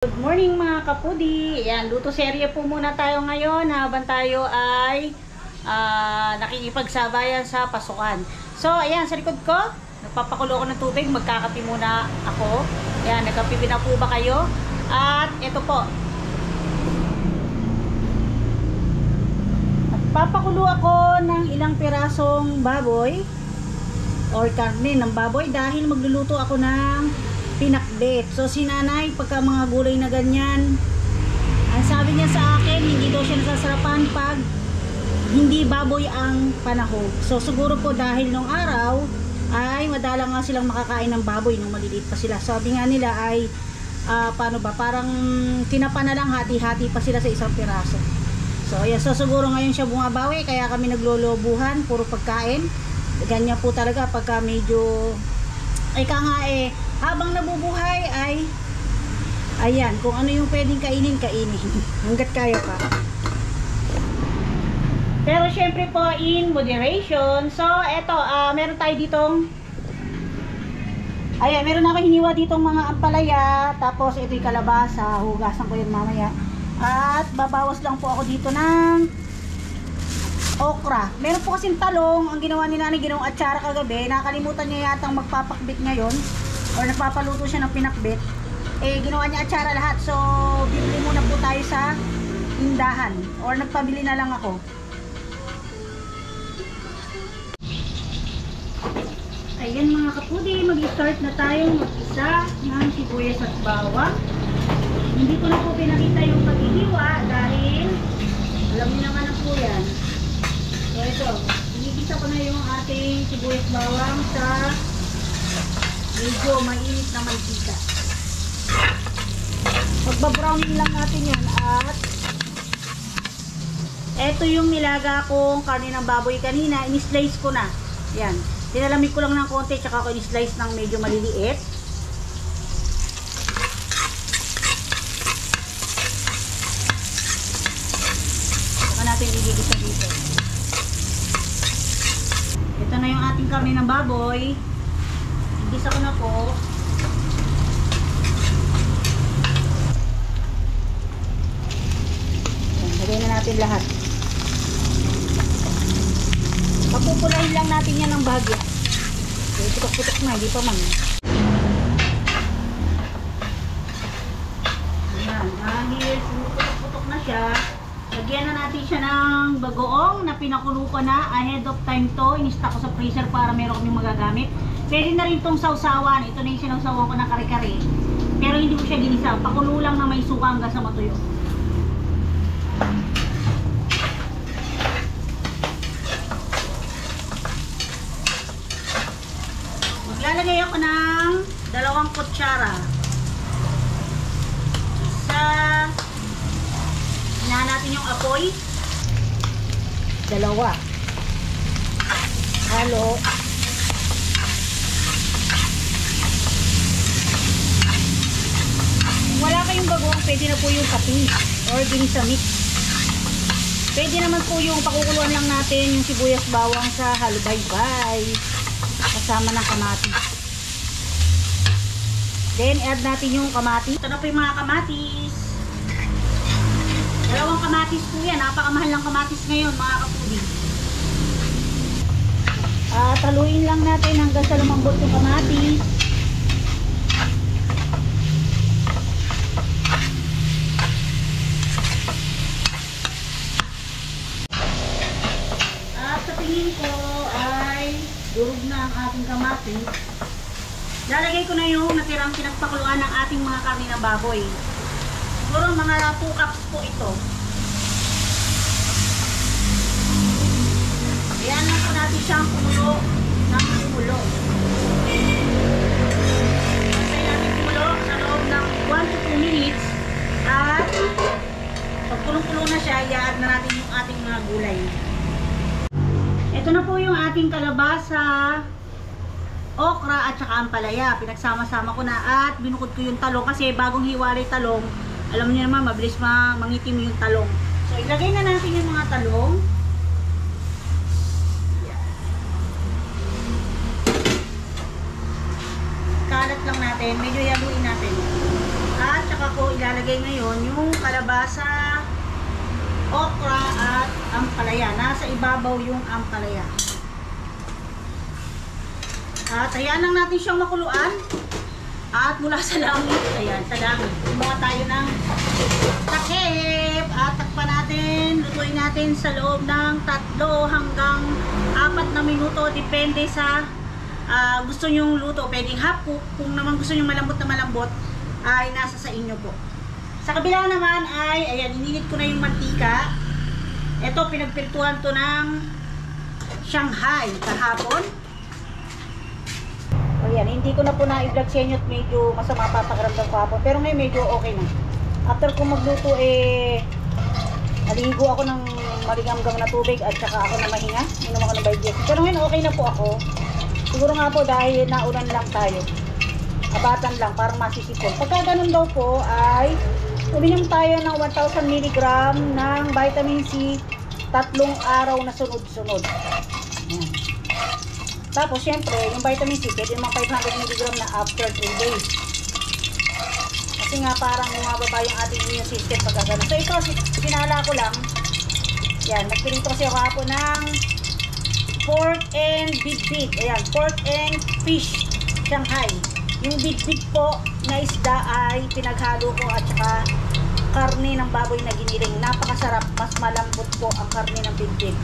Good morning mga kapudi. Ayan, luto serye po muna tayo ngayon habang tayo ay nakikipagsabayan sa pasukan. So, ayan, sa likod ko, nagpapakulo ako ng tubig. Magkakape muna ako. Ayan, nagkape na po ba kayo? At ito po. Nagpapakulo ako ng ilang pirasong baboy or karne ng baboy dahil magluluto ako ng pinakbet. So si nanay, pagka mga gulay na ganyan, ang sabi niya sa akin, hindi daw siya nasasarapan pag hindi baboy ang panahon. So siguro po dahil nung araw ay madalang nga silang makakain ng baboy nung maliliit pa sila. Sabi nga nila ay paano ba, parang tinapa na lang, hati-hati pa sila sa isang piraso. So ayan, so siguro ngayon siya bumabawi, kaya kami naglolobuhan, puro pagkain. Ganyan po talaga pagka medyo habang nabubuhay ay ayan, kung ano yung pwedeng kainin hanggat kaya pa. Pero syempre po in moderation. So eto, meron tayo ditong ayan, meron ako hiniwa ditong mga ampalaya, tapos ito yung kalabasa, hugasan ko yun mamaya. At babawas lang po ako dito ng okra. Meron po kasing talong, ang ginawa ni nanay, ginawang atsara kagabi. Nakalimutan niya yatang magpapakbit ngayon or nagpapaluto siya ng pinakbit. Ginawa niya atsara lahat. So, bibili muna po tayo sa tindahan or nagpabili na lang ako. Ayan mga kapudi, mag-start na tayo mag-isa ng sibuyas at bawang. Hindi ko na po pinakita yung paghihiwa dahil alam niyo naman na po yan. So ito, inigisa ko na yung ating sibuyas bawang sa medyo mainit na mantika. Magbabrowning lang natin yan at ito yung nilaga kong karne ng baboy kanina, in-slice ko na. Yan, dinalamig ko lang ng konti, tsaka ko in-slice ng medyo maliliit. Saka natin igigisa dito. Ito na yung ating karne ng baboy. Igisa ko na po. Lagay na natin lahat. Papupulahin lang natin yan ng bahagya. Okay, putok-putok na, hindi pa man. Ayan, dahil putok-putok na siya, lagyan na natin siya ng bagoong na pinakulo ko na ahead of time to. In-stock ko sa freezer para meron kaming magagamit. Pwede na rin itong sausawan. Ito na yung sinausawan ko na kare-kare. Pero hindi ko siya ginisa. Pakulo lang na may suka hanggang sa matuyo. Maglalagay ako ng 2 kutsara. Isa. Hinahan natin yung apoy. 2. Halo. Kung wala kayong bagoong, pwede na po yung kape or ginisa mix. Pwede naman po yung pakukuluan lang natin yung sibuyas bawang sa halubaybay kasama ng kamatis. Then add natin yung kamatis. Ito na po yung mga kamatis. 2 kamatis po yan. Napakamahal ng kamatis ngayon mga kapudi. Taluin lang natin hanggang sa lumambot yung kamatis. At sa tingin ko ay durog na ang ating kamatis. Lalagay ko na yung natirang pinagpakuluan ng ating mga karne na baboy. Siguro mga 2 cups po ito. Ayan lang po natin siyang kumulo ng kumulo. Antay natin kumulo sa loob ng 1 to 2 minutes. At pag kulong-kulo na siya, i-add na natin yung ating mga gulay. Ito na po yung ating kalabasa, okra at saka ampalaya. Pinagsama-sama ko na at binukod ko yung talong kasi bagong hiwalay talong. Alam niyo naman, mabilis mangitim yung talong. So, ilagay na natin yung mga talong. Kalat lang natin. Medyo yaluin natin. At tsaka ko ilalagay ngayon yung kalabasa, okra at ampalaya. Nasa ibabaw yung ampalaya. At ayan lang natin siyang makuluan. At mula sa langit, ayan, sa langit. Gumawa tayo ng takip. At takpan natin, lutuin natin sa loob ng 3 hanggang 4 na minuto. Depende sa gusto nyong luto. Pwedeng half cook. Kung naman gusto nyong malambot na malambot, ay nasa sa inyo po. Sa kabila naman ay, ayan, ininit ko na yung mantika. Ito, pinagpirtuhan to ng Shanghai kahapon. O yan, hindi ko na po na-i-vlog sa inyo at medyo masama papakiramdam ko hapon. Pero ngayon medyo okay na. After ko magluto naligo ako ng maligamgam na tubig at saka ako na mahinga. Inom ako ng Bibles. Pero ngayon okay na po ako. Siguro nga po dahil naulan lang tayo. Abatan lang, parang masisipon. Pagka ganun daw po ay uminom tayo ng 1,000 mg ng vitamin C 3 araw na sunod-sunod. Ayan. Tapos, syempre, yung vitamin C, pwede naman 500 mg na after 3 days. Kasi nga, parang bumababa yung ating immune system pagka ganun. So, ito, sinala ko lang. Yan, nagpirito kasi ako hapon ng pork and big. Ayan, pork and fish Shanghai. Yung big po na isda ay pinaghalo ko at saka karne ng baboy na giniling. Napakasarap. Mas malambot po ang karne ng big.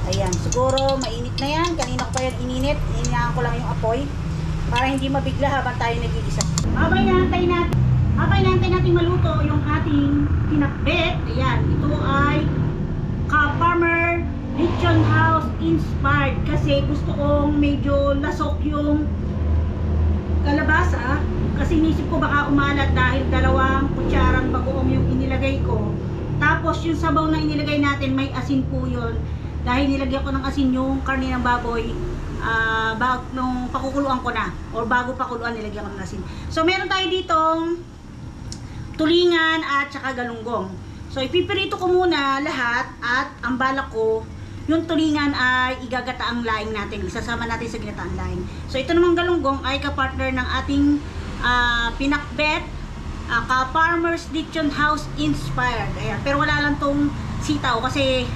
Ayan, siguro mainit na yan. Kanina ko pa yan ininit. Ininaan ko lang yung apoy para hindi mabigla habang tayo nagigisa. Habang inaantay natin maluto yung ating pinakbet. Ayan, ito ay Ka-Farmer Lechon House inspired kasi gusto kong medyo lasok yung kalabasa kasi nisip ko baka umalat dahil 2 kutsarang bagoong yung inilagay ko. Tapos yung sabaw na inilagay natin may asin po yun. Dahil nilagyan ko ng asin yung karne ng baboy nung pakukuluan ko na or bago pakuluan nilagyan ko ng asin. So meron tayo ditong tulingan at saka galunggong. So ipipirito ko muna lahat at ang balak ko yung tulingan ay igagata ang laing natin. Isasama natin sa ginataang laing. So ito namang galunggong ay kapartner ng ating pinakbet Ka-Farmer's Lechon House inspired. Ayan. Pero wala lang tong sitaw kasi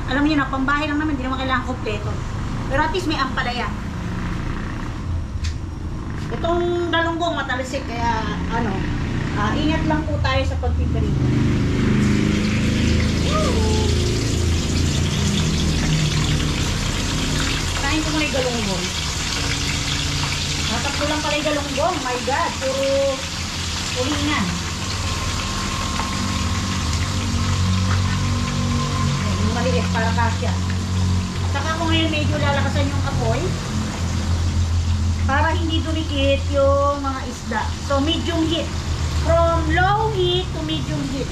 alam niyo na, pambahay lang naman, hindi naman kailangan kompleto. Pero at least may ampalaya. Itong galunggong matalisik, kaya ingat lang po tayo sa pagpipirito. Kain ko muna yung galunggong. Natakbo lang pala yung galunggong. My God, puro ulingan. Maliit para kasya. Saka ko ngayon medyo lalakasan yung apoy para hindi dumikit yung mga isda. So medium heat. From low heat to medium heat.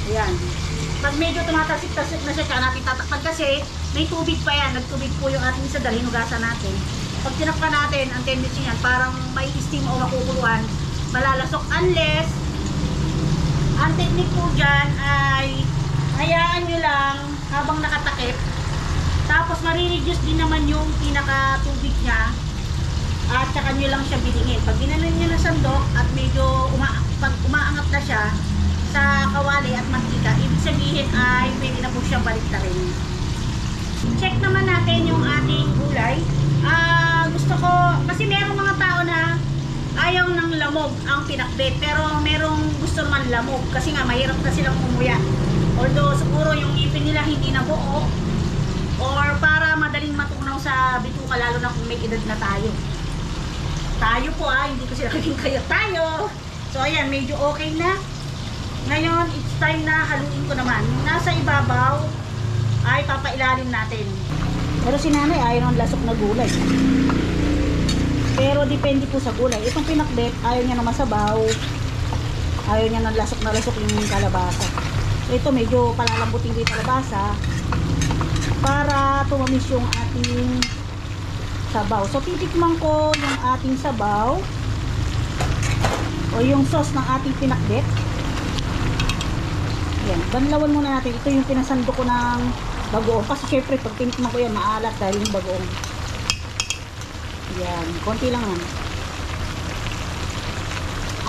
Ayan. Pag medyo tumatasik-tasik na siya, kaya natin tatakpan kasi may tubig pa yan. Nagtubig po yung ating isda dahil hinugasan natin. Pag tinakpan natin, ang tendency niyan, parang may steam o makukuluan, malalasok unless ang technique po dyan ay hayaan nyo lang habang nakatakip. Tapos marireduce din naman yung pinaka-tubig niya at saka nyo lang siya bilingin. Pag ginanon nyo ng sandok at medyo pag umaangat na siya sa kawali at mantika, ibig sabihin ay pwede na po siyang baliktarin. Check naman natin yung ating gulay. Gusto ko, kasi merong mga tao na ayaw ng lamog ang pinakbet, pero merong gusto naman lamog kasi nga mahirap na silang umuya. Although siguro yung ipin nila hindi na buo or para madaling matunaw sa bituka lalo na kung may edad na tayo. Tayo po hindi ko sinabing kayo tayo. So ayan, medyo okay na. Ngayon, it's time na haluin ko naman. Yung nasa ibabaw ay papailalim natin. Pero si nanay ayaw ng lasok na gulay. Pero depende po sa gulay. Itong pinakbet, ayaw niya na masabaw. Ayaw niya ng lasok na lasok yung kalabasa. Ito medyo palalambutin ko yung kalabasa para tumamis yung ating sabaw. So titikman ko yung ating sabaw o yung sauce ng ating pinakbet. Yan, banlawan muna natin. Ito yung pinasando ko ng bagoong kasi syempre pag tinikman ko yan maalat dahil yung bagoong. Yan, konti lang.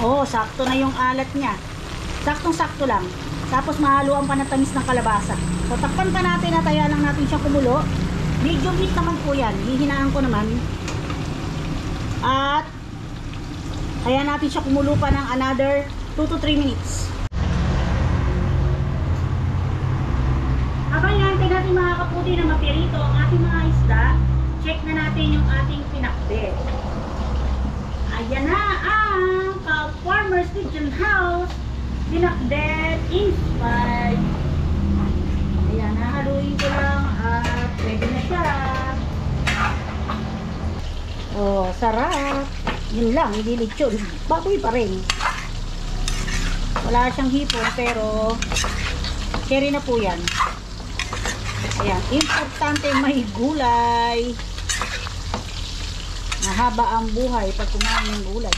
Oo, sakto na yung alat niya. Saktong-sakto lang. Tapos mahaluan pa ng tamis ng kalabasa. So takpan pa natin at hayaan lang natin siyang kumulo. Medium heat naman po yan. Hihinaan ko naman. At hayaan natin siya kumulo pa ng another 2 to 3 minutes. Habang inaantay natin mga kaputi na mapirito ang ating mga isda, check na natin yung ating pinakbet. Ayan na ang Farmer's Kitchen House pinakbet inspired. Ayan, nahaluin ko lang at ready na siya. Oh, sarap. Yun lang, hindi lechon. Baboy pa rin. Wala siyang hipon pero carry na po yan. Ayan, importante may gulay. Mahaba ang buhay pag kumain ng gulay.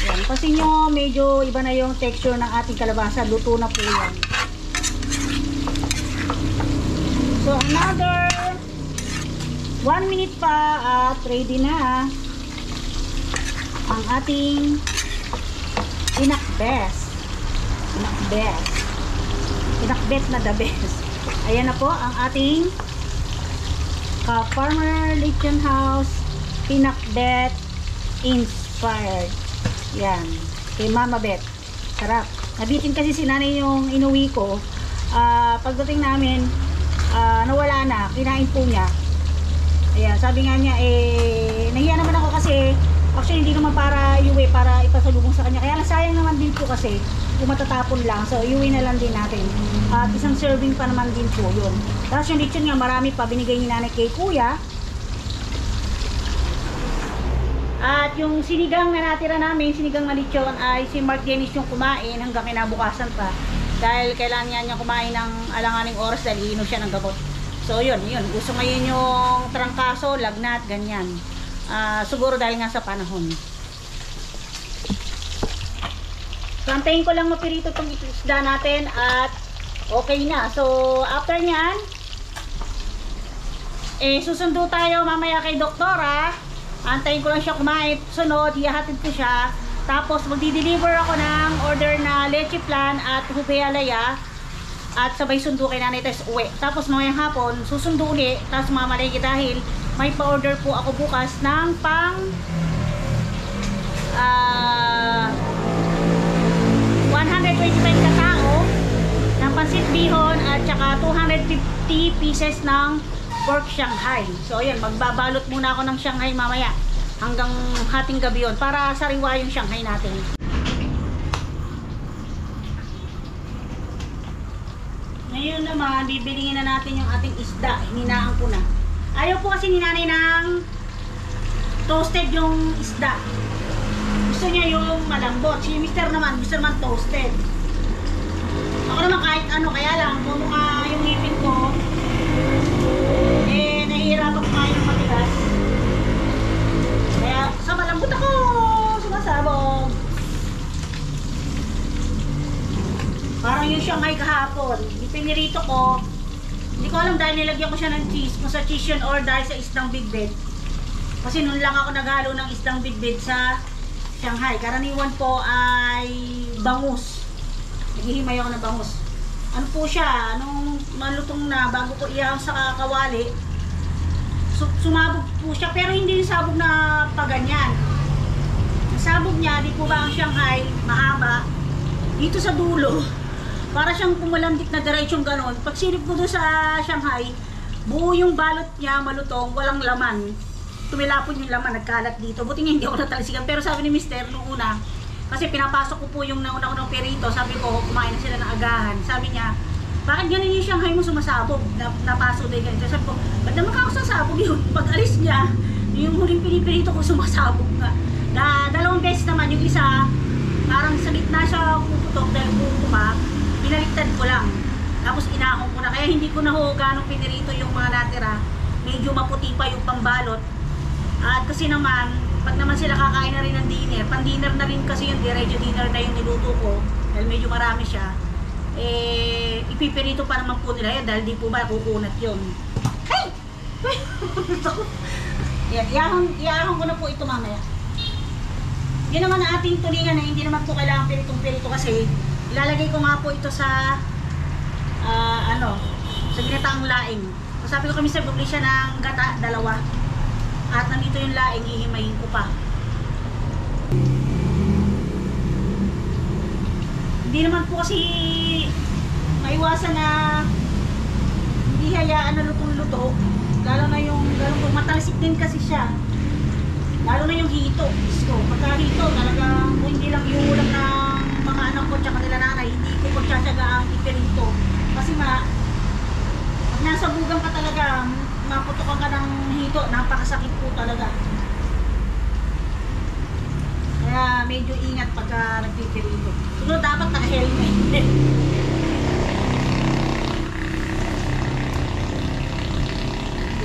Ayan, kasi nyo medyo iba na yung texture ng ating kalabasa. Luto na po yan. So another 1 minute pa at ready na ang ating pinakbet. Pinakbet na the best. Ayan na po ang ating Farmer Kitchen House pinakbet inspired. Yan, kay Mama Bet. Sarap. Nabitin kasi si nanay yung inuwi ko. Pagdating namin, nawala na. Kinain po niya. Ayan, sabi nga niya, nahiya naman ako kasi actually hindi naman para iuwi, para ipasalubong sa kanya. Kaya sayang naman din po kasi kung matatapon lang. So, iuwi na lang din natin. At isang serving pa naman din po yun. Tapos yung lechon nga, marami pa binigay ni nanay kay kuya. At yung sinigang na natira namin, sinigang na lechon, ay si Mark Dennis yung kumain hanggang kinabukasan pa. Dahil kailangan niya kumain ng alanganing oras dahil iinom siya ng gamot. So yun. Gusto ngayon yung trangkaso, lagnat, ganyan. Siguro dahil nga sa panahon. So antayin ko lang mapirito itong isda natin at okay na. So after nyan, susundo tayo mamaya kay doktora. Antayin ko lang siya kumain. Sunod, hihahatid ko siya. Tapos magdi-deliver ako ng order na leche plan at hubay alaya. At sabay sundo kay nanay tapos uwi. Tapos mamayang hapon, susundo ulit. Tapos mamalagi dahil may pa-order po ako bukas ng pang 125 na tao ng pansit bihon at saka 250 pieces ng pork Shanghai. So ayan, magbabalot muna ako ng Shanghai mamaya hanggang hating gabi yun para sariwa yung Shanghai natin. Ngayon naman, bibilingin na natin yung ating isda. Hininaan ko na. Ayaw po kasi ni nanay ng toasted yung isda. Gusto niya yung malambot. Si Mr. naman, gusto naman toasted. Ako naman kahit ano, kaya lang, mukha yung ngipin ko, nahihirapan kumain ng matigas. Kaya, sa malambot ako, sumasabog. Parang yung Shanghai kahapon. Pinirito ko, hindi ko alam dahil nilagyan ko siya ng cheese, kung sa cheese yun or dahil sa isdang Big Bed. Kasi noon lang ako naghalo ng isdang Big Bed sa Shanghai. Karaniwan po ay bangus. Naghihimay ako ng bangus. Ano po siya, nung malutong na bago ko iyaw sa kawali, sumabog po siya, pero hindi yung sabog na paganyan. Ang sabog niya, di po ba ang Shanghai, mahaba, dito sa dulo. Para siyang pumulandik na diretsyon ganon. Pag silip ko doon sa Shanghai, buo yung balot niya, malutong, walang laman. Tumilapon yung laman, nagkalat dito. Buti nga hindi ako natalsikan. Pero sabi ni Mister, nung una, kasi pinapasok ko po yung nauna-unang perito, sabi ko, kumain na sila ng agahan. Sabi niya, bakit ganun yung Shanghai mo sumasabog? Napaso din ganito. Sabi ko, ba't naman ako sasabog yun? Pag alis niya, yung huling pinipirito ko sumasabog nga. Na dalawang beses naman, yung isa, parang sa gitna siya puputok dahil bumaba. Pinaliktad ko lang. Tapos inahon ko na. Kaya hindi ko na ho ganong pinirito yung mga natira. Medyo maputi pa yung pambalot. At kasi naman, pag naman sila kakain na rin ng dinner, pang dinner na rin kasi yung diretso dinner na yung niluto ko. Dahil medyo marami siya. Ipipirito pa naman po nila yan dahil di po ba kukunat yun. Hey! Yan, iahon ko na po ito mamaya. Yun naman ang ating tulingan na hindi naman po kailangan piritong-pirito kasi ilalagay ko nga po ito sa sa ginataang laing. So, sabi ko kami sa bubli siya ng gata, 2. At nandito yung laing, ihimayin ko pa. Hindi naman po kasi maiwasan na hindi hayaan na lutong-luto. Lalo na yung galunggong, matalsik din kasi siya. Lalo na yung hito. So, pagka hito, talagang hindi lang yung ulam ng mga anak ko tsaka nila nanay, hindi ko po tsatsaga ang ipirito. Kasi pag nasa bugang ka talaga, maputokan ka ng hito, napakasakit po talaga. Kaya medyo ingat pagka nagpipirito. Sunod, dapat naka-helmet.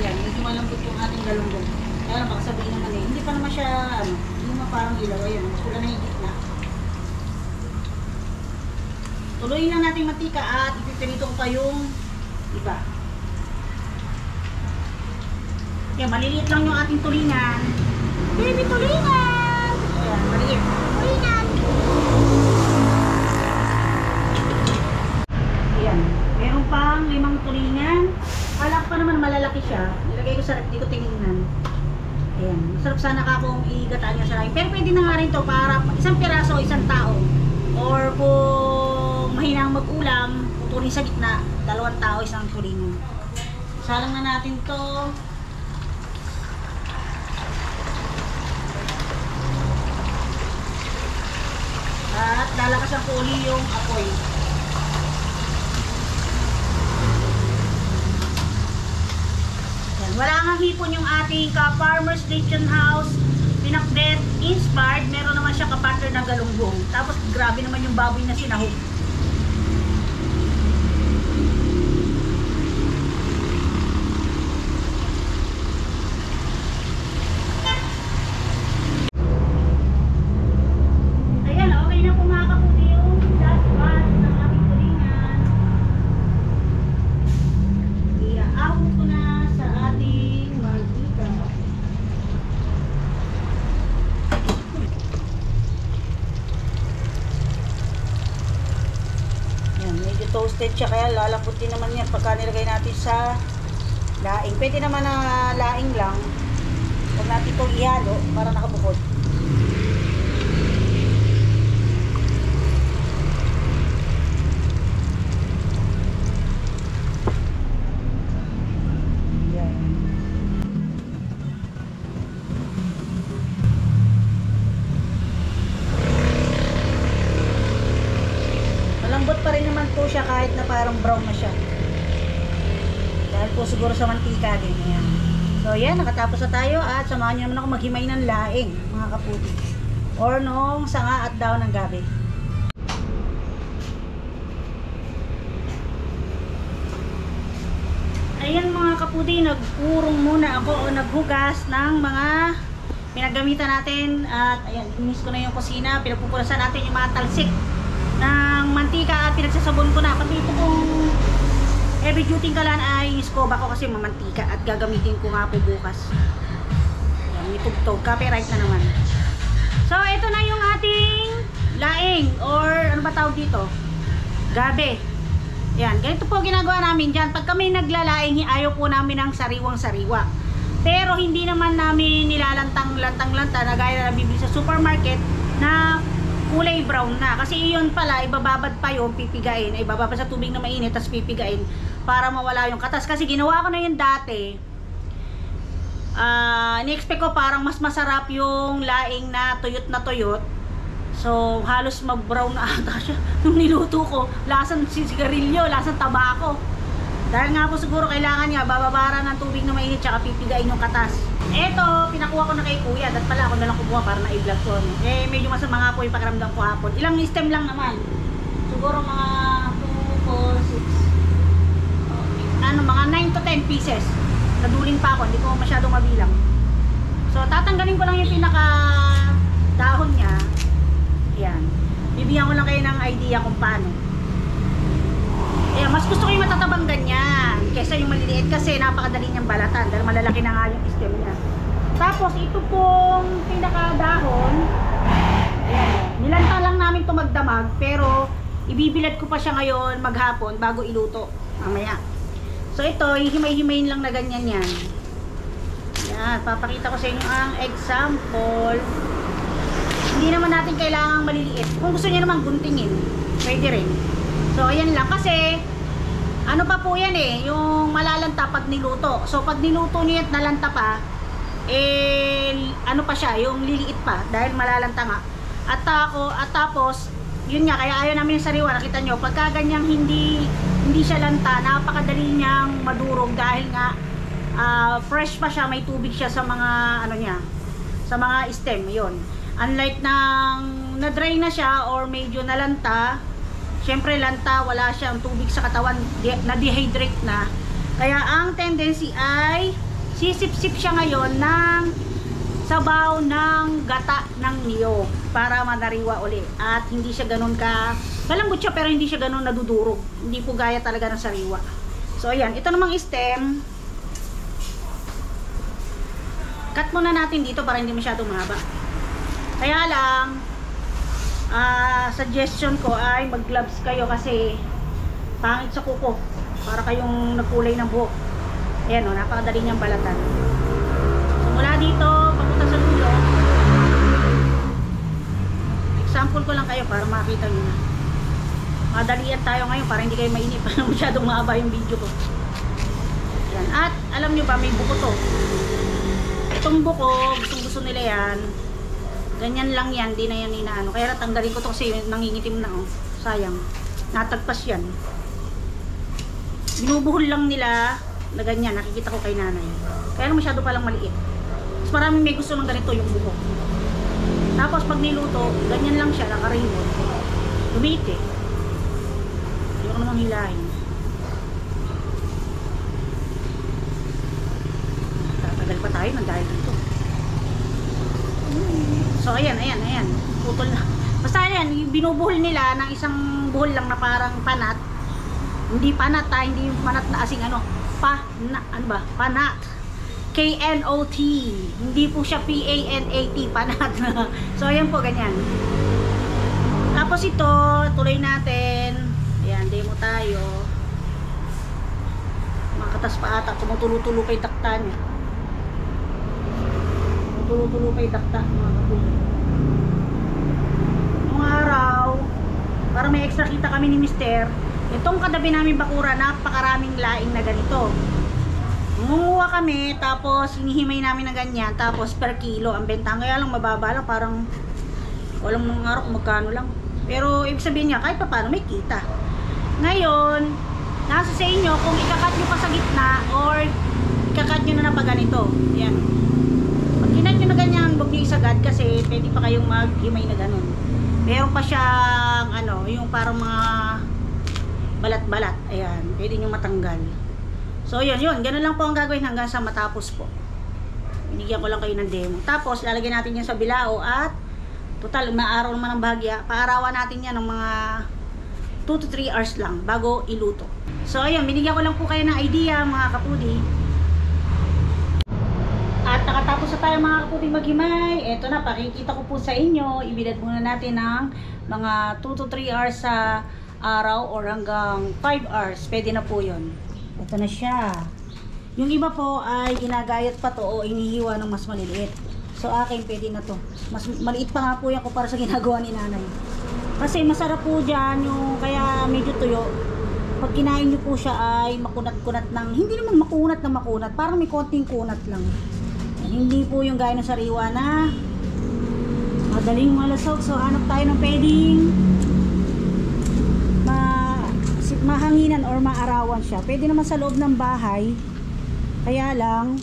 Yan, medyo malambot yung ating galunggong. Kaya baka sabihin naman hindi pa naman siya, hindi naman parang ilaw. Ayun, mas wala na yung gitna. Tuloyin lang natin mantika at ipipirito ko pa yung iba. Yan, maliliit lang yung ating tulingan. Baby tulingan! Ayan, maliit. Tulingan! Ayan, meron pang 5 tulingan. Alak pa naman malalaki siya. Nilagay ko sa rep, di ko tinignan. Ayan, masarap sana ka kung igataan niya sa laing. Pero pwede na nga rin to para isang piraso, isang tao. Or kung mahinang mag-ulam, putulin sa gitna, 2 tao, isang tulingan. Salang na natin to. At lalakasan ko uli yung apoy. Wala nga hipon yung ating ka-Farmer's Lechon House pinakbet inspired. Meron naman siya ka-butter na galunggong. Tapos grabe naman yung baboy na sinahog. Ayan, okay na po mga kaputi yung last batch ng ating tulingan. Iaahon ko na sa ating mantika. Yan, medyo toasted siya kaya lalaputin naman yan pagka nilagay natin sa laing. Pwede naman na laing lang. Huwag natin itong ihalo para nakabukod. Malambot pa rin naman po siya kahit na parang brown na siya. Dahil po siguro sa mantika din. Ayan. So yan, nakatapos na tayo at samahan nyo naman ako maghimay ng laing, mga kaputi. Or nung sanga at daon ng gabi. Ayan mga kaputi, nagpurong muna ako o naghugas ng mga pinagamitan natin. At ayan, inis ko na yung kusina. Pinagpupulasan natin yung mga talsik ng mantika at pinagsasabon ko na. Pati ito kung heavy duty ka lang ay iskoba ko kasi mamantika at gagamitin ko nga po bukas. Ayan, itugtog. Copyright na naman. So, ito na yung ating laing or ano ba tawag dito? Gabi. Yan, ganito po ginagawa namin dyan. Pag kami naglalaing, ayaw po namin ng sariwang-sariwa. Pero hindi naman namin nilalantang-lantang-lanta na gaya na bibili sa supermarket na kulay brown na. Kasi iyon pala, ibababad pa yung pipigain. Ibababad sa tubig na mainit, tapos pipigain para mawala yung katas. Kasi ginawa ko na yun dati. Ni-expect ko parang mas masarap yung laing na tuyot na tuyot. So, halos mag-brown na ata siya. Nung niluto ko, lasang sigarilyo, lasang tabako. Dahil nga po siguro kailangan niya bababaran ng tubig na mainit tsaka pipigain yung katas. Eto, pinakuha ko na kay kuya. At pala ako na lang kumuha para na-i-vlog ko. Eh, medyo masama nga po yung pakiramdam ko hapon. Ilang stem lang naman. Siguro mga 2, 4, 6, mga 9 to 10 pieces. Nadulin pa ako, hindi ko masyadong mabilang. So, tatanggalin ko lang yung pinaka dahon niya. Yan. Bibigyan ko lang kayo ng idea kung paano. Ayan, mas gusto ko yung matatabang ganyan kaysa yung maliliit kasi napakadali niyang balatan dahil malalaki na nga yung stem niya. Tapos ito pong pinaka dahon, Ayan. Nilanta lang namin ito magdamag, pero ibibilad ko pa siya ngayon maghapon bago iluto mamaya. So ito, hihimay-himayin lang na ganyan yan. Yan, papakita ko sa inyo ang example. Hindi naman natin kailangang maliliit. Kung gusto niyo naman guntingin, pwede rin. So ayan lang, kasi ano pa po yan eh, yung malalanta pag niluto. So pag niluto niyo at nalanta pa, ano pa siya, yung liliit pa dahil malalanta nga. At tapos yun nga, kaya ayaw namin yung sariwa. Nakita nyo, pagka ganyang hindi siya lanta, napakadali niyang madurog dahil nga fresh pa siya, may tubig siya sa mga ano niya, sa mga stem. Yun, unlike nang na-dry na siya or medyo nalanta, syempre lanta, wala siyang tubig sa katawan, na-dehydrate na. Kaya ang tendency ay sisip-sip siya ngayon ng sabaw ng gata ng niyog para manariwa uli. At hindi siya ganun malambot siya, pero hindi siya ganun nadudurog. Hindi po gaya talaga ng sariwa. So ayan, ito namang stem, cut muna natin dito para hindi masyadong mahaba. Kaya lang, suggestion ko ay mag gloves kayo kasi pangit sa kuko, para kayong nagkulay ng buhok. Ayan o, napakadali niyang balatan. So mula dito papunta sa dulo, example ko lang kayo para makita nyo na. Madalian tayo ngayon para hindi kayo mainip para masyadong mahaba yung video ko. Ayan. At alam nyo ba, may buko to. Itong buko, gusto nila yan, ganyan lang yan, di na yan inaano. Kaya natanggalin ko to kasi nangingitim na, oh. Sayang, natagpas yan. Binubuhol lang nila na ganyan, nakikita ko kay nanay. Kaya masyado palang maliit. Mas maraming may gusto ng ganito yung buko. Tapos pag niluto, ganyan lang siya, naka-rainbow. Lumit eh. Ayaw ko namang hilahin. Tatagal pa tayo ng dahil dito. So ayan. Putol na. Basta yan, binubuhol nila ng isang buhol lang na parang panat. Hindi panat ha, hindi panat na asing ano. Panat. K-N-O-T. Hindi po siya P-A-N-A-T. Panat. So ayan po, ganyan. Tapos ito, tuloy natin. Ayan, demo tayo. Makatas pa ata. Tumutulo-tulo pa yung takta niya. Tumutulo-tulo pa yung takta, mga kapulo. Nung araw, para may extra kita kami ni Mister, itong katabi namin bakura, napakaraming laing na ganito. Munguha kami, tapos hinihimay namin na ganyan, tapos per kilo ang benta. Kaya lang mababa lang, parang walang mga araw kung magkano lang. Pero ibig sabihin niya, kahit pa paano may kita. Ngayon, nasa sa inyo kung ikakat nyo pa sa gitna or ikakat nyo na pa ganito. Yan. Pag kinat nyo na ganyan, huwag nyo isagad kasi pwede pa kayong maghimay na ganun. Meron pa siyang ano, yung parang mga balat-balat. Ayan, pwede nyo matanggal. So yun, ganun lang po ang gagawin hanggang sa matapos po. Binigyan ko lang kayo ng demo. Tapos lalagyan natin yan sa bilao at total, maaraw naman ang bahagya. Paarawan natin yan ng mga 2 to 3 hours lang bago iluto. So ayun, binigyan ko lang po kayo ng idea mga kapudi. At nakatapos na tayo mga kapudi maghimay. Eto na, pakikita ko po sa inyo. Ibilad muna natin ng mga 2 to 3 hours sa araw or hanggang 5 hours. Pwede na po yun. Ito na siya. Yung iba po ay ginagayat pa to o inihiwa ng mas maliliit. So akin pwede na to. Mas maliit pa nga po yan para sa ginagawa ni nanay. Kasi masarap po dyan yung kaya medyo tuyo. Pag kinain nyo po siya ay makunat-kunat ng, hindi naman makunat na makunat. Parang may konting kunat lang. Hindi po yung gaya ng sariwa na madaling malasog. So hanap tayo ng pwedeng mahanginan or maarawan siya. Pwede naman sa loob ng bahay. Kaya lang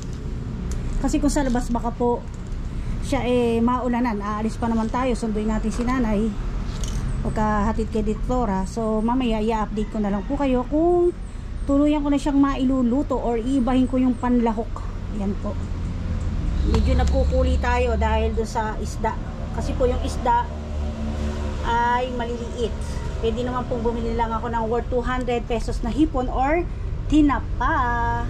kasi kung sa labas baka po siya maulanan. Aalis pa naman tayo. Sunduin natin si nanay pagkahatid kay Dictora. So mamaya i-update ko na lang po kayo kung tuluyan ko na siyang mailuluto or iibahin ko yung panlahok. Ayan po. Medyo nagkukuli tayo dahil doon sa isda. Kasi po yung isda ay maliliit. Pwede naman pong bumili lang ako ng worth 200 pesos na hipon or tinapa.